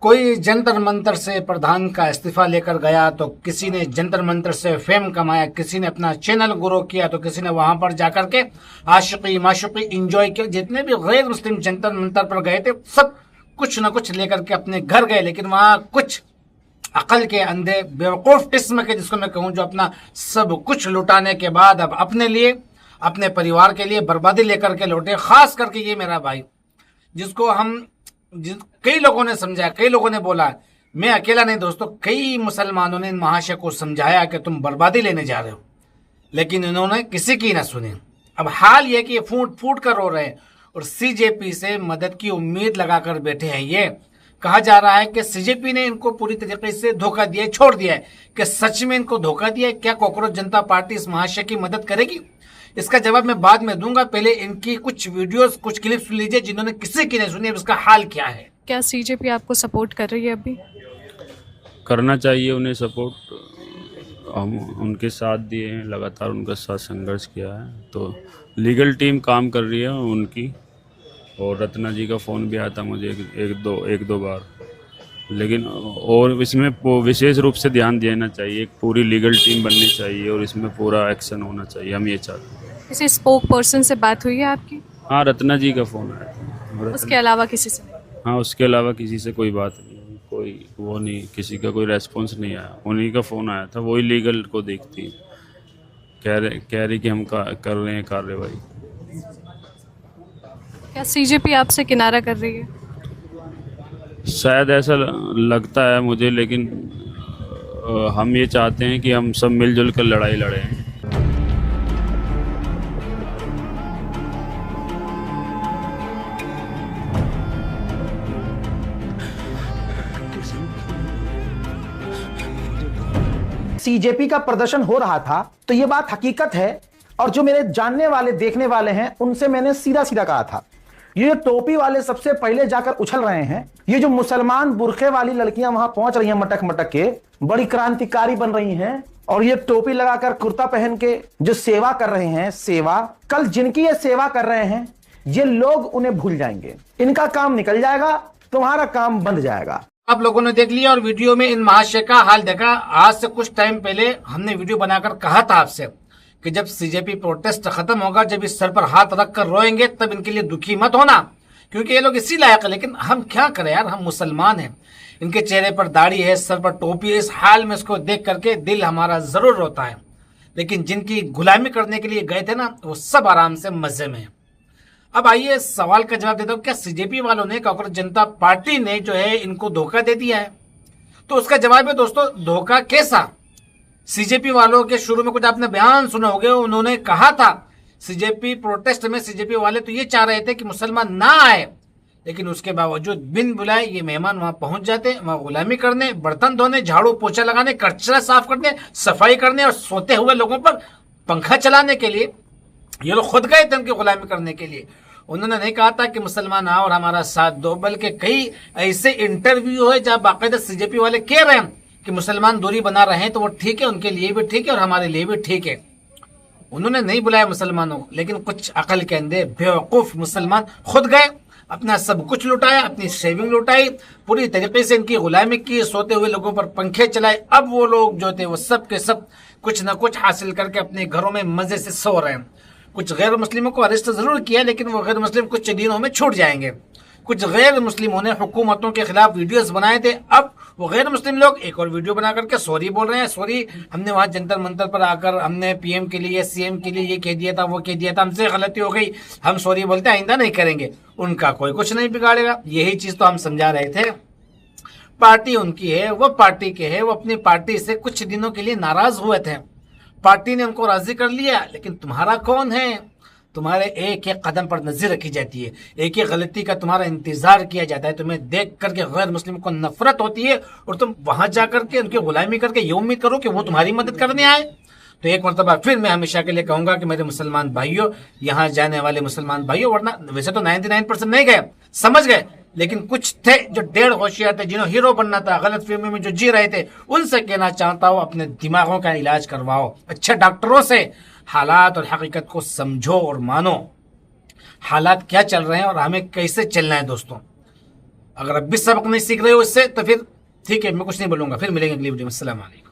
कोई जंतर मंतर से प्रधान का इस्तीफा लेकर गया तो किसी ने जंतर मंतर से फेम कमाया, किसी ने अपना चैनल ग्रो किया तो किसी ने वहां पर जाकर के आशिकी माशुकी इंजॉय किया। जितने भी गैर मुस्लिम जंतर मंतर पर गए थे सब कुछ न कुछ लेकर के अपने घर गए, लेकिन वहां कुछ अकल के अंधे बेवकूफ किस्म के, जिसको मैं कहूं, जो अपना सब कुछ लुटाने के बाद अब अपने लिए अपने परिवार के लिए बर्बादी लेकर के लौटे। खास करके ये मेरा भाई जिसको कई लोगों ने समझाया, कई लोगों ने बोला, मैं अकेला नहीं दोस्तों, कई मुसलमानों ने इन महाशय को समझाया कि तुम बर्बादी लेने जा रहे हो, लेकिन इन्होंने किसी की ना सुनी। अब हाल ये कि ये फूट फूट कर रो रहे हैं और सीजेपी से मदद की उम्मीद लगाकर बैठे हैं। ये कहा जा रहा है कि सीजेपी ने इनको पूरी तरीके से धोखा दिया, छोड़ दिया है। कि सच में इनको धोखा दिया है? क्या कॉकरोच जनता पार्टी इस महाशय की मदद करेगी? इसका जवाब मैं बाद में दूंगा, पहले इनकी कुछ वीडियोस, कुछ क्लिप्स लीजिए जिन्होंने किसी की नहीं सुनी। अब इसका हाल क्या है? क्या सीजेपी आपको सपोर्ट कर रही है? अभी करना चाहिए उन्हें सपोर्ट, हम उनके साथ दिए हैं, लगातार उनके साथ संघर्ष किया है। तो लीगल टीम काम कर रही है उनकी, और रत्ना जी का फ़ोन भी आया था मुझे एक दो बार, लेकिन और इसमें विशेष रूप से ध्यान देना चाहिए, एक पूरी लीगल टीम बननी चाहिए और इसमें पूरा एक्शन होना चाहिए। हम ये चाहते हैं। किसी स्पोक पर्सन से बात हुई है आपकी? हाँ, रत्ना जी का फ़ोन आया था। उसके अलावा किसी से? हाँ, उसके अलावा किसी से कोई बात नहीं, कोई वो नहीं, किसी का कोई रेस्पॉन्स नहीं आया। उन्हीं का फ़ोन आया था, वही लीगल को देखती, कह रही कि हम कर रहे हैं कार्रवाई। क्या सीजेपी आपसे किनारा कर रही है? शायद ऐसा लगता है मुझे, लेकिन हम ये चाहते हैं कि हम सब मिलजुल कर लड़ाई लड़ें। सीजेपी का प्रदर्शन हो रहा था तो ये बात हकीकत है, और जो मेरे जानने वाले देखने वाले हैं उनसे मैंने सीधा सीधा कहा था। ये जो टोपी वाले सबसे पहले जाकर उछल रहे हैं, ये जो मुसलमान बुरखे वाली लड़कियां वहां पहुंच रही हैं मटक मटक के, बड़ी क्रांतिकारी बन रही हैं, और ये टोपी लगाकर कुर्ता पहन के जो सेवा कर रहे हैं, सेवा, कल जिनकी ये सेवा कर रहे हैं ये लोग उन्हें भूल जाएंगे, इनका काम निकल जाएगा, तुम्हारा काम बंद जाएगा। आप लोगों ने देख लिया और वीडियो में इन महाशय का हाल देखा। आज से कुछ टाइम पहले हमने वीडियो बनाकर कहा था आपसे कि जब सीजेपी प्रोटेस्ट खत्म होगा, जब इस सर पर हाथ रख कर रोएंगे, तब इनके लिए दुखी मत होना, क्योंकि ये लोग इसी लायक है। लेकिन हम क्या करें यार, हम मुसलमान हैं, इनके चेहरे पर दाढ़ी है, सर पर टोपी है, इस हाल में इसको देख करके दिल हमारा जरूर रोता है। लेकिन जिनकी गुलामी करने के लिए गए थे ना, वो सब आराम से मजे में। अब आइए सवाल का जवाब देता हूं, क्या सीजेपी वालों ने, कॉकरोच जनता पार्टी ने जो है इनको धोखा दे दिया है? तो उसका जवाब है दोस्तों, धोखा कैसा? सीजेपी वालों के शुरू में कुछ आपने बयान सुने होंगे, उन्होंने कहा था सीजेपी प्रोटेस्ट में सीजेपी वाले तो ये चाह रहे थे कि मुसलमान ना आए, लेकिन उसके बावजूद बिन बुलाए ये मेहमान वहां पहुंच जाते, वहां गुलामी करने, बर्तन धोने, झाड़ू पोछा लगाने, कचरा साफ करने, सफाई करने और सोते हुए लोगों पर पंखा चलाने के लिए ये लोग खुद गए थे उनकी गुलामी करने के लिए। उन्होंने नहीं कहा था कि मुसलमान आओ और हमारा साथ दो, बल्कि कई ऐसे इंटरव्यू है जहां बाकायदा सीजेपी वाले कह रहे हैं कि मुसलमान दूरी बना रहे हैं तो वो ठीक है, उनके लिए भी ठीक है और हमारे लिए भी ठीक है। उन्होंने नहीं बुलाया मुसलमानों, लेकिन कुछ अकल के अंधे बेवकूफ मुसलमान खुद गए, अपना सब कुछ लुटाया, अपनी सेविंग लुटाई, पूरी तरीके से इनकी गुलामी की, सोते हुए लोगों पर पंखे चलाए। अब वो लोग जो थे वो सब के सब कुछ न कुछ हासिल करके अपने घरों में मजे से सो रहे हैं। कुछ गैर मुस्लिमों को अरेस्ट जरूर किया, लेकिन वो गैर मुस्लिम कुछ दिनों में छूट जाएंगे। कुछ गैर मुस्लिमों ने हुकूमतों के खिलाफ वीडियोस बनाए थे, अब वो गैर मुस्लिम लोग एक और वीडियो बना करके सॉरी बोल रहे हैं। सॉरी, हमने वहां जंतर मंतर पर आकर हमने पीएम के लिए, सीएम के लिए ये कह दिया था, वो कह दिया था, हमसे गलती हो गई, हम सॉरी बोलते आइंदा नहीं करेंगे। उनका कोई कुछ नहीं बिगाड़ेगा, यही चीज तो हम समझा रहे थे। पार्टी उनकी है, वो पार्टी के है, वो अपनी पार्टी से कुछ दिनों के लिए नाराज हुए थे, पार्टी ने उनको राजी कर लिया, लेकिन तुम्हारा कौन है? तुम्हारे एक एक कदम पर नजर रखी जाती है, एक एक गलती का तुम्हारा इंतजार किया जाता है, तुम्हें देख करके गैर मुस्लिम को नफरत होती है और तुम वहां जाकर के उनकी गुलामी करके ये उम्मीद करो कि वो तुम्हारी मदद करने आए। तो एक मरतबा फिर मैं हमेशा के लिए कहूंगा कि मेरे मुसलमान भाइयों, यहाँ जाने वाले मुसलमान भाइयों, वरना वैसे तो 99% नहीं गए, समझ गए, लेकिन कुछ थे जो डेढ़ होशियार थे, जिन्होंने हीरो बनना था, गलत फहमी में जो जी रहे थे, उनसे कहना चाहता हूं अपने दिमागों का इलाज करवाओ, अच्छे डॉक्टरों से हालात और हकीकत को समझो और मानो। हालात क्या चल रहे हैं और हमें कैसे चलना है दोस्तों। अगर अब भी सबक नहीं सीख रहे हो इससे तो फिर ठीक है, मैं कुछ नहीं बोलूंगा। फिर मिलेंगे अगली वीडियो में। अस्सलाम वालेकुम।